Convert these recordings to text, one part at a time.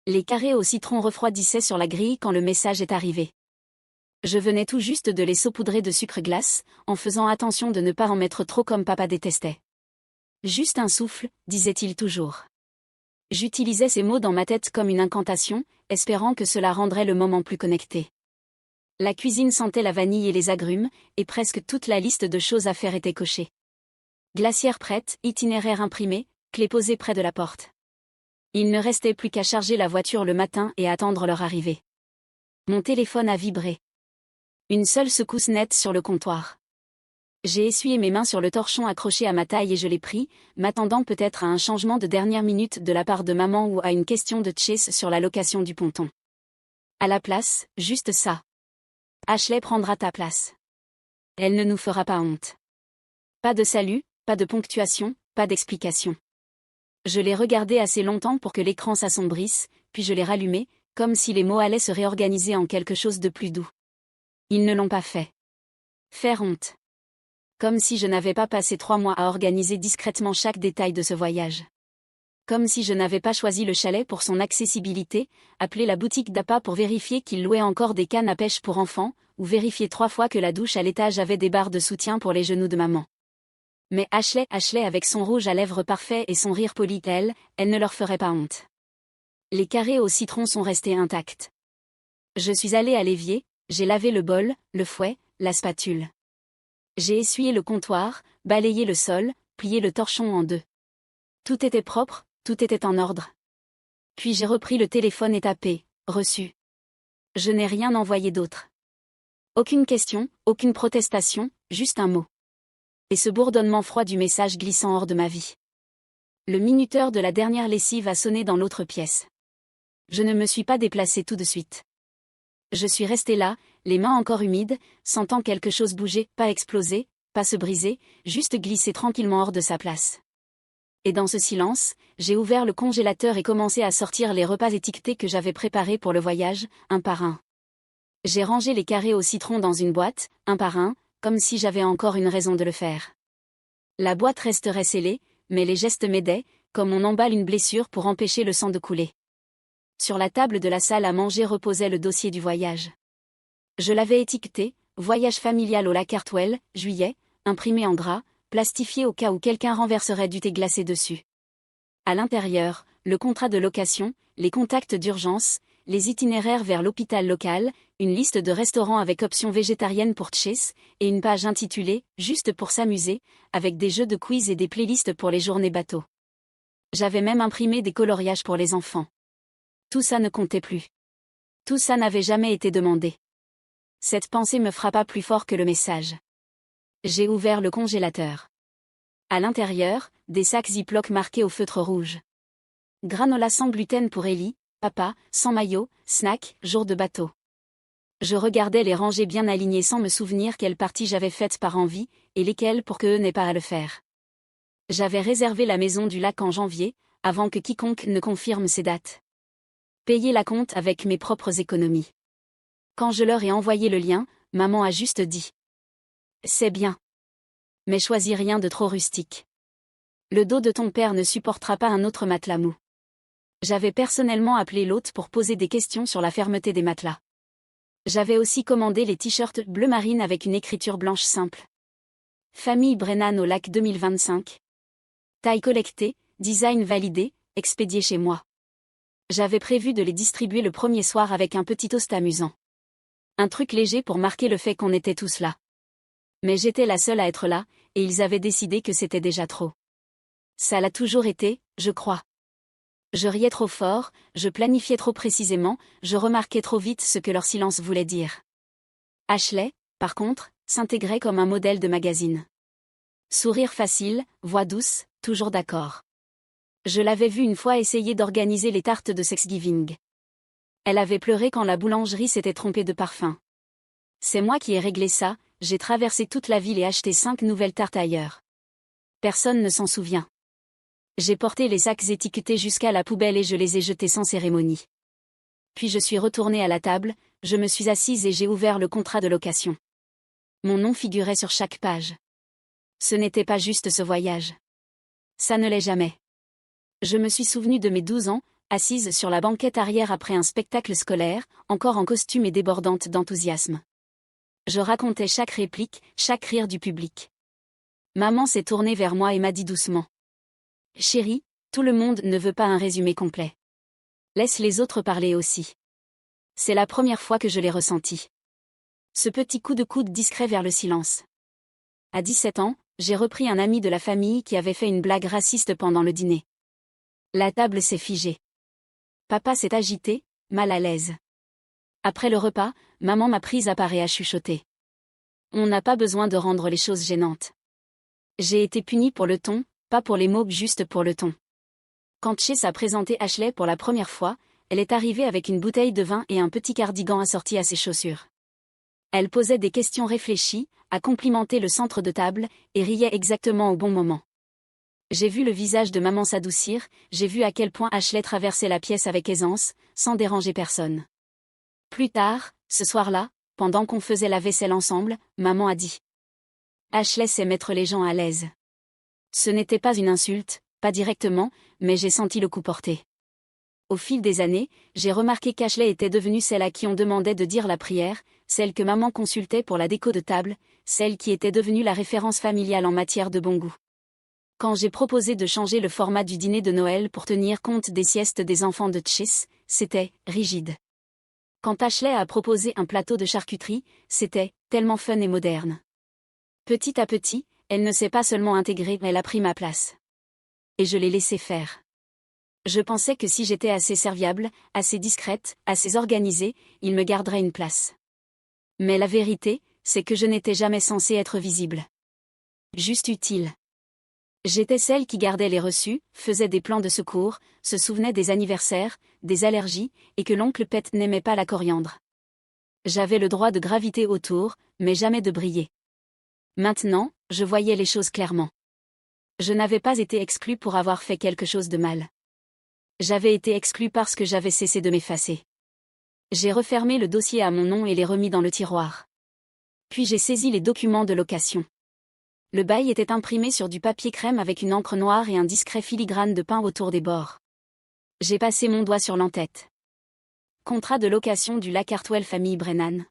Les carrés au citron refroidissaient sur la grille quand le message est arrivé. Je venais tout juste de les saupoudrer de sucre glace, en faisant attention de ne pas en mettre trop comme papa détestait. Juste un souffle, disait-il toujours. J'utilisais ces mots dans ma tête comme une incantation, espérant que cela rendrait le moment plus connecté. La cuisine sentait la vanille et les agrumes, et presque toute la liste de choses à faire était cochée. Glacière prête, itinéraire imprimé, clé posée près de la porte. Il ne restait plus qu'à charger la voiture le matin et attendre leur arrivée. Mon téléphone a vibré. Une seule secousse nette sur le comptoir. J'ai essuyé mes mains sur le torchon accroché à ma taille et je l'ai pris, m'attendant peut-être à un changement de dernière minute de la part de maman ou à une question de Chase sur la location du ponton. À la place, juste ça. Ashley prendra ta place. Elle ne nous fera pas honte. Pas de salut, pas de ponctuation, pas d'explication. Je l'ai regardé assez longtemps pour que l'écran s'assombrisse, puis je l'ai rallumé, comme si les mots allaient se réorganiser en quelque chose de plus doux. Ils ne l'ont pas fait. Faire honte. Comme si je n'avais pas passé 3 mois à organiser discrètement chaque détail de ce voyage. Comme si je n'avais pas choisi le chalet pour son accessibilité, appelé la boutique d'appât pour vérifier qu'il louait encore des cannes à pêche pour enfants, ou vérifier 3 fois que la douche à l'étage avait des barres de soutien pour les genoux de maman. Mais Ashley avec son rouge à lèvres parfait et son rire poli, elle ne leur ferait pas honte. Les carrés au citron sont restés intacts. Je suis allée à l'évier, j'ai lavé le bol, le fouet, la spatule. J'ai essuyé le comptoir, balayé le sol, plié le torchon en 2. Tout était propre, tout était en ordre. Puis j'ai repris le téléphone et tapé « Reçu ». Je n'ai rien envoyé d'autre. Aucune question, aucune protestation, juste un mot. Et ce bourdonnement froid du message glissant hors de ma vie. Le minuteur de la dernière lessive a sonné dans l'autre pièce. Je ne me suis pas déplacée tout de suite. Je suis restée là, les mains encore humides, sentant quelque chose bouger, pas exploser, pas se briser, juste glisser tranquillement hors de sa place. Et dans ce silence, j'ai ouvert le congélateur et commencé à sortir les repas étiquetés que j'avais préparés pour le voyage, un par un. J'ai rangé les carrés au citron dans une boîte, un par un, comme si j'avais encore une raison de le faire. La boîte resterait scellée, mais les gestes m'aidaient, comme on emballe une blessure pour empêcher le sang de couler. Sur la table de la salle à manger reposait le dossier du voyage. Je l'avais étiqueté, voyage familial au lac Hartwell, juillet, imprimé en gras, plastifié au cas où quelqu'un renverserait du thé glacé dessus. À l'intérieur, le contrat de location, les contacts d'urgence, les itinéraires vers l'hôpital local, une liste de restaurants avec option végétarienne pour Chase, et une page intitulée « Juste pour s'amuser », avec des jeux de quiz et des playlists pour les journées bateau. J'avais même imprimé des coloriages pour les enfants. Tout ça ne comptait plus. Tout ça n'avait jamais été demandé. Cette pensée me frappa plus fort que le message. J'ai ouvert le congélateur. À l'intérieur, des sacs Ziploc marqués au feutre rouge. Granola sans gluten pour Ellie, papa, sans maillot, snack, jour de bateau. Je regardais les rangées bien alignées sans me souvenir quelle partie j'avais faite par envie, et lesquelles pour qu'eux n'aient pas à le faire. J'avais réservé la maison du lac en janvier, avant que quiconque ne confirme ces dates. Payer la compte avec mes propres économies. Quand je leur ai envoyé le lien, maman a juste dit « C'est bien. Mais choisis rien de trop rustique. Le dos de ton père ne supportera pas un autre matelas mou. » J'avais personnellement appelé l'hôte pour poser des questions sur la fermeté des matelas. J'avais aussi commandé les t-shirts bleu marine avec une écriture blanche simple. Famille Brennan au lac 2025. Taille collectée, design validé, expédié chez moi. J'avais prévu de les distribuer le premier soir avec un petit toast amusant. Un truc léger pour marquer le fait qu'on était tous là. Mais j'étais la seule à être là, et ils avaient décidé que c'était déjà trop. Ça l'a toujours été, je crois. Je riais trop fort, je planifiais trop précisément, je remarquais trop vite ce que leur silence voulait dire. Ashley, par contre, s'intégrait comme un modèle de magazine. Sourire facile, voix douce, toujours d'accord. Je l'avais vue une fois essayer d'organiser les tartes de Thanksgiving. Elle avait pleuré quand la boulangerie s'était trompée de parfum. C'est moi qui ai réglé ça, j'ai traversé toute la ville et acheté 5 nouvelles tartes ailleurs. Personne ne s'en souvient. J'ai porté les sacs étiquetés jusqu'à la poubelle et je les ai jetés sans cérémonie. Puis je suis retournée à la table, je me suis assise et j'ai ouvert le contrat de location. Mon nom figurait sur chaque page. Ce n'était pas juste ce voyage. Ça ne l'est jamais. Je me suis souvenue de mes 12 ans, assise sur la banquette arrière après un spectacle scolaire, encore en costume et débordante d'enthousiasme. Je racontais chaque réplique, chaque rire du public. Maman s'est tournée vers moi et m'a dit doucement. Chérie, tout le monde ne veut pas un résumé complet. Laisse les autres parler aussi. C'est la première fois que je l'ai ressenti. Ce petit coup de coude discret vers le silence. À 17 ans, j'ai repris un ami de la famille qui avait fait une blague raciste pendant le dîner. La table s'est figée. Papa s'est agité, mal à l'aise. Après le repas, maman m'a prise à part et a chuchoté. On n'a pas besoin de rendre les choses gênantes. J'ai été punie pour le ton, pas pour les mots, juste pour le ton. Quand Chase a présenté Ashley pour la première fois, elle est arrivée avec une bouteille de vin et un petit cardigan assorti à ses chaussures. Elle posait des questions réfléchies, a complimenté le centre de table, et riait exactement au bon moment. J'ai vu le visage de maman s'adoucir, j'ai vu à quel point Ashley traversait la pièce avec aisance, sans déranger personne. Plus tard, ce soir-là, pendant qu'on faisait la vaisselle ensemble, maman a dit. Ashley sait mettre les gens à l'aise. Ce n'était pas une insulte, pas directement, mais j'ai senti le coup porté. Au fil des années, j'ai remarqué qu'Ashley était devenue celle à qui on demandait de dire la prière, celle que maman consultait pour la déco de table, celle qui était devenue la référence familiale en matière de bon goût. Quand j'ai proposé de changer le format du dîner de Noël pour tenir compte des siestes des enfants de Chase, c'était rigide. Quand Ashley a proposé un plateau de charcuterie, c'était tellement fun et moderne. Petit à petit, elle ne s'est pas seulement intégrée, elle a pris ma place. Et je l'ai laissée faire. Je pensais que si j'étais assez serviable, assez discrète, assez organisée, il me garderait une place. Mais la vérité, c'est que je n'étais jamais censée être visible. Juste utile. J'étais celle qui gardait les reçus, faisait des plans de secours, se souvenait des anniversaires, des allergies, et que l'oncle Pet n'aimait pas la coriandre. J'avais le droit de graviter autour, mais jamais de briller. Maintenant, je voyais les choses clairement. Je n'avais pas été exclue pour avoir fait quelque chose de mal. J'avais été exclue parce que j'avais cessé de m'effacer. J'ai refermé le dossier à mon nom et l'ai remis dans le tiroir. Puis j'ai saisi les documents de location. Le bail était imprimé sur du papier crème avec une encre noire et un discret filigrane de pain autour des bords. J'ai passé mon doigt sur l'entête. Contrat de location du lac Hartwell famille Brennan.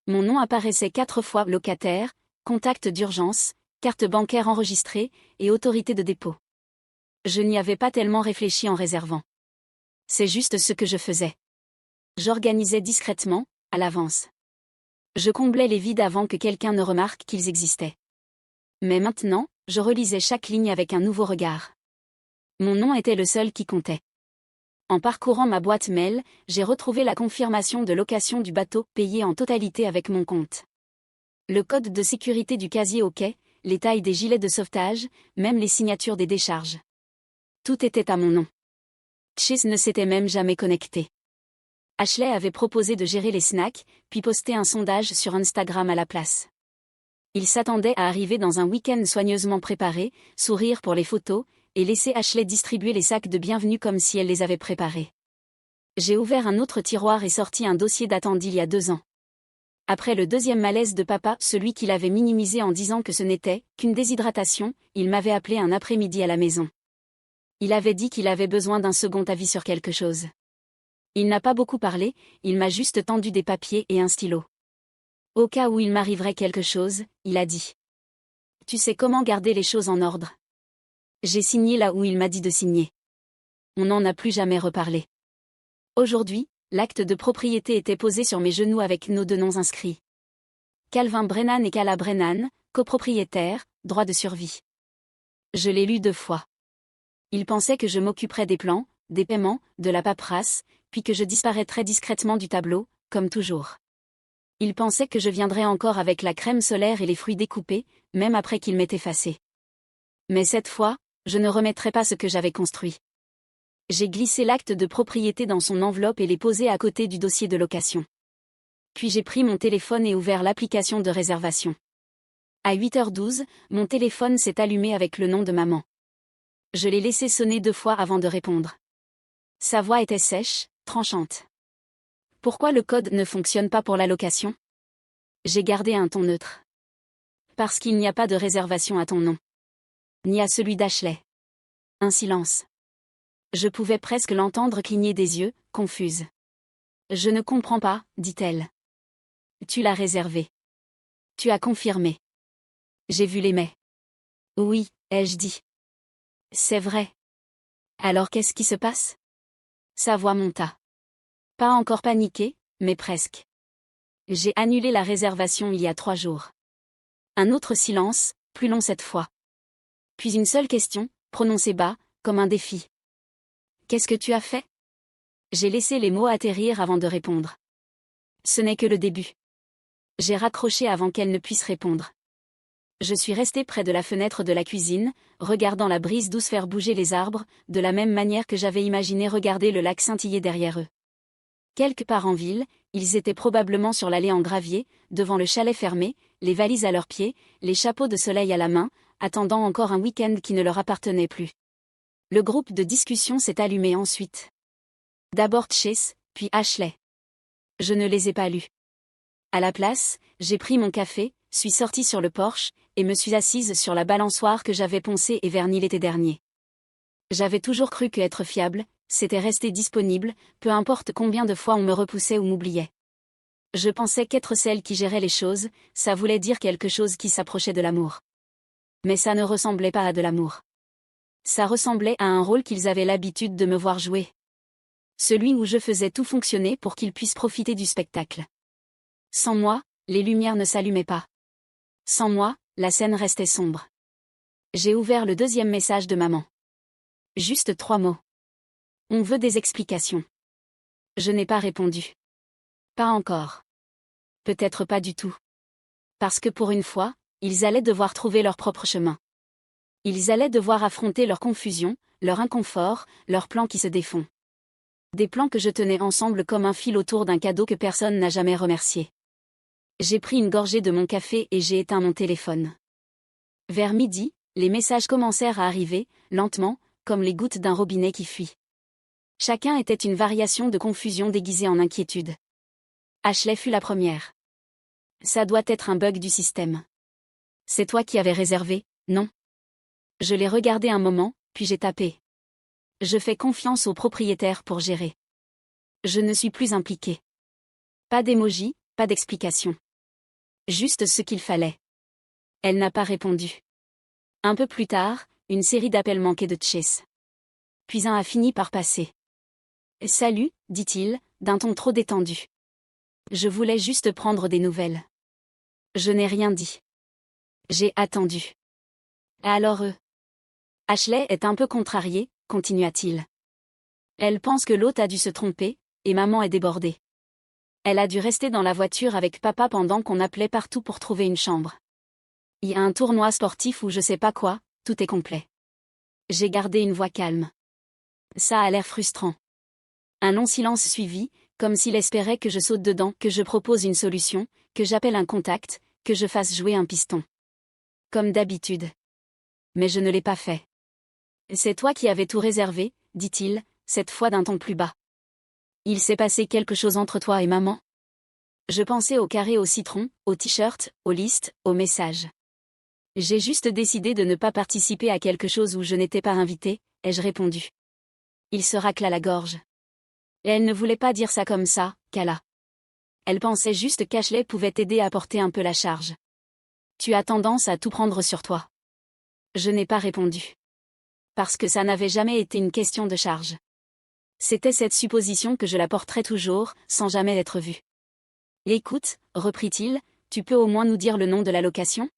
Mon nom apparaissait 4 fois: locataire, contact d'urgence, carte bancaire enregistrée et autorité de dépôt. Je n'y avais pas tellement réfléchi en réservant. C'est juste ce que je faisais. J'organisais discrètement, à l'avance. Je comblais les vides avant que quelqu'un ne remarque qu'ils existaient. Mais maintenant, je relisais chaque ligne avec un nouveau regard. Mon nom était le seul qui comptait. En parcourant ma boîte mail, j'ai retrouvé la confirmation de location du bateau payé en totalité avec mon compte. Le code de sécurité du casier au quai, les tailles des gilets de sauvetage, même les signatures des décharges. Tout était à mon nom. Chase ne s'était même jamais connecté. Ashley avait proposé de gérer les snacks, puis posté un sondage sur Instagram à la place. Il s'attendait à arriver dans un week-end soigneusement préparé, sourire pour les photos, et laisser Ashley distribuer les sacs de bienvenue comme si elle les avait préparés. J'ai ouvert un autre tiroir et sorti un dossier datant d'il y a 2 ans. Après le deuxième malaise de papa, celui qu'il avait minimisé en disant que ce n'était qu'une déshydratation, il m'avait appelé un après-midi à la maison. Il avait dit qu'il avait besoin d'un second avis sur quelque chose. Il n'a pas beaucoup parlé, il m'a juste tendu des papiers et un stylo. Au cas où il m'arriverait quelque chose, il a dit. Tu sais comment garder les choses en ordre. J'ai signé là où il m'a dit de signer. On n'en a plus jamais reparlé. Aujourd'hui, l'acte de propriété était posé sur mes genoux avec nos 2 noms inscrits. Calvin Brennan et Cala Brennan, copropriétaires, droit de survie. Je l'ai lu 2 fois. Il pensait que je m'occuperais des plans, des paiements, de la paperasse, puis que je disparaîtrais discrètement du tableau, comme toujours. Il pensait que je viendrais encore avec la crème solaire et les fruits découpés, même après qu'il m'ait effacé. Mais cette fois, je ne remettrai pas ce que j'avais construit. J'ai glissé l'acte de propriété dans son enveloppe et l'ai posé à côté du dossier de location. Puis j'ai pris mon téléphone et ouvert l'application de réservation. À 8h12, mon téléphone s'est allumé avec le nom de maman. Je l'ai laissé sonner 2 fois avant de répondre. Sa voix était sèche, tranchante. Pourquoi le code ne fonctionne pas pour la location? J'ai gardé un ton neutre. Parce qu'il n'y a pas de réservation à ton nom. Ni à celui d'Ashley. Un silence. Je pouvais presque l'entendre cligner des yeux, confuse. Je ne comprends pas, dit-elle. Tu l'as réservé. Tu as confirmé. J'ai vu les mets. Oui, ai-je dit. C'est vrai. Alors qu'est-ce qui se passe? Sa voix monta. Pas encore paniqué, mais presque. J'ai annulé la réservation il y a 3 jours. Un autre silence, plus long cette fois. Puis une seule question, prononcée bas, comme un défi. Qu'est-ce que tu as fait? J'ai laissé les mots atterrir avant de répondre. Ce n'est que le début. J'ai raccroché avant qu'elle ne puisse répondre. Je suis resté près de la fenêtre de la cuisine, regardant la brise douce faire bouger les arbres, de la même manière que j'avais imaginé regarder le lac scintiller derrière eux. Quelque part en ville, ils étaient probablement sur l'allée en gravier, devant le chalet fermé, les valises à leurs pieds, les chapeaux de soleil à la main, attendant encore un week-end qui ne leur appartenait plus. Le groupe de discussion s'est allumé ensuite. D'abord Chase, puis Ashley. Je ne les ai pas lus. À la place, j'ai pris mon café, suis sortie sur le porche, et me suis assise sur la balançoire que j'avais poncée et vernie l'été dernier. J'avais toujours cru que être fiable, c'était rester disponible, peu importe combien de fois on me repoussait ou m'oubliait. Je pensais qu'être celle qui gérait les choses, ça voulait dire quelque chose qui s'approchait de l'amour. Mais ça ne ressemblait pas à de l'amour. Ça ressemblait à un rôle qu'ils avaient l'habitude de me voir jouer. Celui où je faisais tout fonctionner pour qu'ils puissent profiter du spectacle. Sans moi, les lumières ne s'allumaient pas. Sans moi, la scène restait sombre. J'ai ouvert le 2e message de maman. Juste 3 mots. On veut des explications. Je n'ai pas répondu. Pas encore. Peut-être pas du tout. Parce que pour une fois, ils allaient devoir trouver leur propre chemin. Ils allaient devoir affronter leur confusion, leur inconfort, leurs plans qui se défont. Des plans que je tenais ensemble comme un fil autour d'un cadeau que personne n'a jamais remercié. J'ai pris une gorgée de mon café et j'ai éteint mon téléphone. Vers midi, les messages commencèrent à arriver, lentement, comme les gouttes d'un robinet qui fuit. Chacun était une variation de confusion déguisée en inquiétude. Ashley fut la première. Ça doit être un bug du système. C'est toi qui avais réservé, non? Je l'ai regardé un moment, puis j'ai tapé. Je fais confiance au propriétaire pour gérer. Je ne suis plus impliquée. Pas d'émoji, pas d'explication. Juste ce qu'il fallait. Elle n'a pas répondu. Un peu plus tard, une série d'appels manqués de Chase. Puis un a fini par passer. Salut, dit-il, d'un ton trop détendu. Je voulais juste prendre des nouvelles. Je n'ai rien dit. J'ai attendu. Alors Ashley est un peu contrariée, continua-t-il. Elle pense que l'hôte a dû se tromper, et maman est débordée. Elle a dû rester dans la voiture avec papa pendant qu'on appelait partout pour trouver une chambre. Il y a un tournoi sportif ou je sais pas quoi, tout est complet. J'ai gardé une voix calme. Ça a l'air frustrant. Un long silence suivit, comme s'il espérait que je saute dedans, que je propose une solution, que j'appelle un contact, que je fasse jouer un piston. Comme d'habitude. Mais je ne l'ai pas fait. C'est toi qui avais tout réservé, dit-il, cette fois d'un ton plus bas. Il s'est passé quelque chose entre toi et maman? Je pensais au carré au citron, au t-shirt, aux listes, aux messages. J'ai juste décidé de ne pas participer à quelque chose où je n'étais pas invitée, ai-je répondu. Il se racla la gorge. Et elle ne voulait pas dire ça comme ça, Kala. Elle pensait juste qu'Ashley pouvait t'aider à porter un peu la charge. Tu as tendance à tout prendre sur toi. Je n'ai pas répondu. Parce que ça n'avait jamais été une question de charge. C'était cette supposition que je la porterais toujours, sans jamais être vue. Écoute, reprit-il, tu peux au moins nous dire le nom de la location?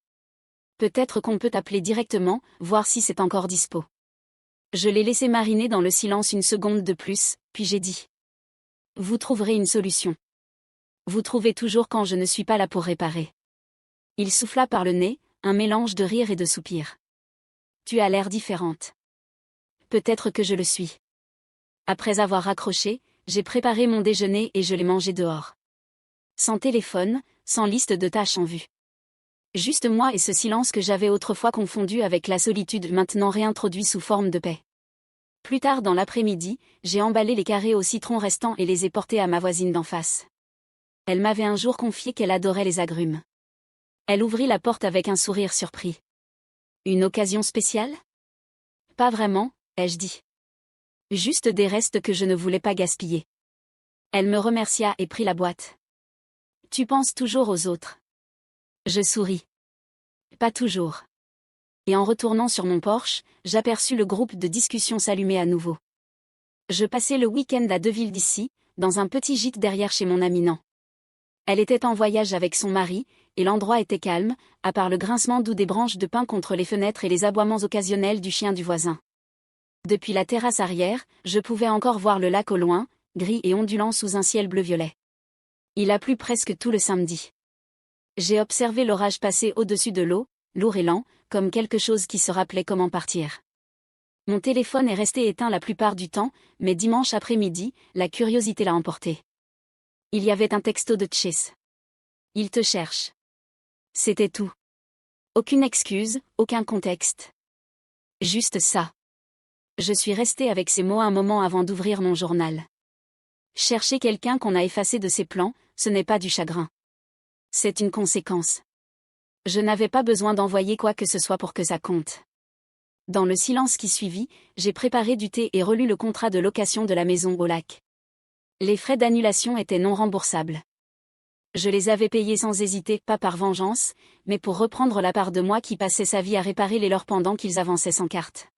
Peut-être qu'on peut t'appeler directement, voir si c'est encore dispo. Je l'ai laissé mariner dans le silence une seconde de plus, puis j'ai dit. Vous trouverez une solution. Vous trouvez toujours quand je ne suis pas là pour réparer. Il souffla par le nez, un mélange de rire et de soupir. Tu as l'air différente. Peut-être que je le suis. Après avoir raccroché, j'ai préparé mon déjeuner et je l'ai mangé dehors. Sans téléphone, sans liste de tâches en vue. Juste moi et ce silence que j'avais autrefois confondu avec la solitude maintenant réintroduit sous forme de paix. Plus tard dans l'après-midi, j'ai emballé les carrés au citron restants et les ai portés à ma voisine d'en face. Elle m'avait un jour confié qu'elle adorait les agrumes. Elle ouvrit la porte avec un sourire surpris. Une occasion spéciale? Pas vraiment, ai-je dit. Juste des restes que je ne voulais pas gaspiller. Elle me remercia et prit la boîte. Tu penses toujours aux autres. Je souris. Pas toujours. Et en retournant sur mon Porsche, j'aperçus le groupe de discussion s'allumer à nouveau. Je passais le week-end à 2 villes d'ici, dans un petit gîte derrière chez mon amie Nan. Elle était en voyage avec son mari, et l'endroit était calme, à part le grincement doux des branches de pin contre les fenêtres et les aboiements occasionnels du chien du voisin. Depuis la terrasse arrière, je pouvais encore voir le lac au loin, gris et ondulant sous un ciel bleu-violet. Il a plu presque tout le samedi. J'ai observé l'orage passer au-dessus de l'eau, lourd et lent, comme quelque chose qui se rappelait comment partir. Mon téléphone est resté éteint la plupart du temps, mais dimanche après-midi, la curiosité l'a emporté. Il y avait un texto de Chase. Il te cherche. C'était tout. Aucune excuse, aucun contexte. Juste ça. Je suis restée avec ces mots un moment avant d'ouvrir mon journal. Chercher quelqu'un qu'on a effacé de ses plans, ce n'est pas du chagrin. C'est une conséquence. Je n'avais pas besoin d'envoyer quoi que ce soit pour que ça compte. Dans le silence qui suivit, j'ai préparé du thé et relu le contrat de location de la maison au lac. Les frais d'annulation étaient non remboursables. Je les avais payés sans hésiter, pas par vengeance, mais pour reprendre la part de moi qui passait sa vie à réparer les leurs pendant qu'ils avançaient sans carte.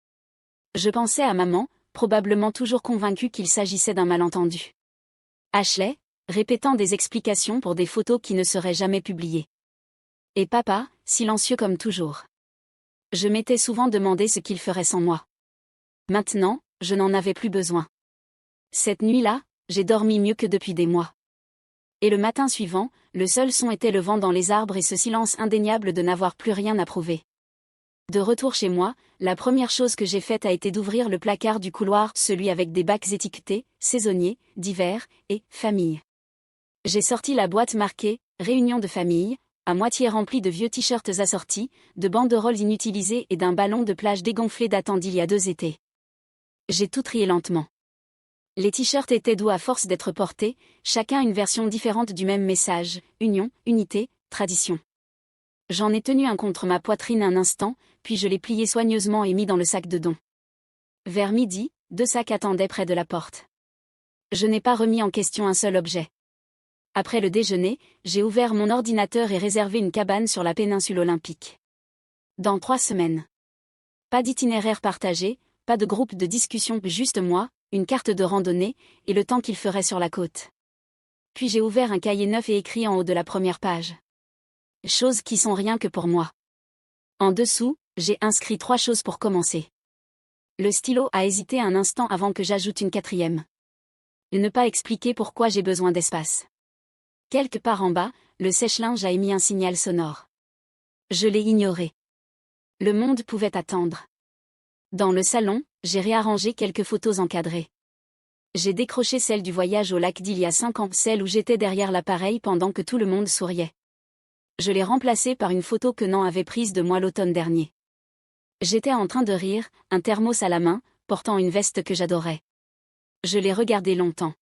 Je pensais à maman, probablement toujours convaincue qu'il s'agissait d'un malentendu. Ashley, répétant des explications pour des photos qui ne seraient jamais publiées. Et papa, silencieux comme toujours. Je m'étais souvent demandé ce qu'il ferait sans moi. Maintenant, je n'en avais plus besoin. Cette nuit-là, j'ai dormi mieux que depuis des mois. Et le matin suivant, le seul son était le vent dans les arbres et ce silence indéniable de n'avoir plus rien à prouver. De retour chez moi, la première chose que j'ai faite a été d'ouvrir le placard du couloir, celui avec des bacs étiquetés, saisonniers, d'hiver, et famille. J'ai sorti la boîte marquée « Réunion de famille », à moitié remplie de vieux t-shirts assortis, de banderoles inutilisées et d'un ballon de plage dégonflé datant d'il y a 2 étés. J'ai tout trié lentement. Les t-shirts étaient doux à force d'être portés, chacun une version différente du même message, union, unité, tradition. J'en ai tenu un contre ma poitrine un instant, puis je l'ai plié soigneusement et mis dans le sac de don. Vers midi, 2 sacs attendaient près de la porte. Je n'ai pas remis en question un seul objet. Après le déjeuner, j'ai ouvert mon ordinateur et réservé une cabane sur la péninsule olympique. Dans 3 semaines. Pas d'itinéraire partagé, pas de groupe de discussion, juste moi, une carte de randonnée, et le temps qu'il ferait sur la côte. Puis j'ai ouvert un cahier neuf et écrit en haut de la première page. Choses qui sont rien que pour moi. En dessous, j'ai inscrit 3 choses pour commencer. Le stylo a hésité un instant avant que j'ajoute une 4e. Ne pas expliquer pourquoi j'ai besoin d'espace. Quelque part en bas, le sèche-linge a émis un signal sonore. Je l'ai ignoré. Le monde pouvait attendre. Dans le salon, j'ai réarrangé quelques photos encadrées. J'ai décroché celle du voyage au lac d'il y a 5 ans, celle où j'étais derrière l'appareil pendant que tout le monde souriait. Je l'ai remplacée par une photo que Nan avait prise de moi l'automne dernier. J'étais en train de rire, un thermos à la main, portant une veste que j'adorais. Je l'ai regardée longtemps.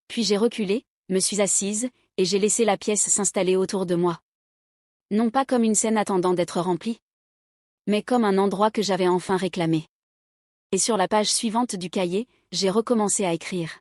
Puis j'ai reculé, me suis assise, et j'ai laissé la pièce s'installer autour de moi. Non pas comme une scène attendant d'être remplie, mais comme un endroit que j'avais enfin réclamé. Et sur la page suivante du cahier, j'ai recommencé à écrire.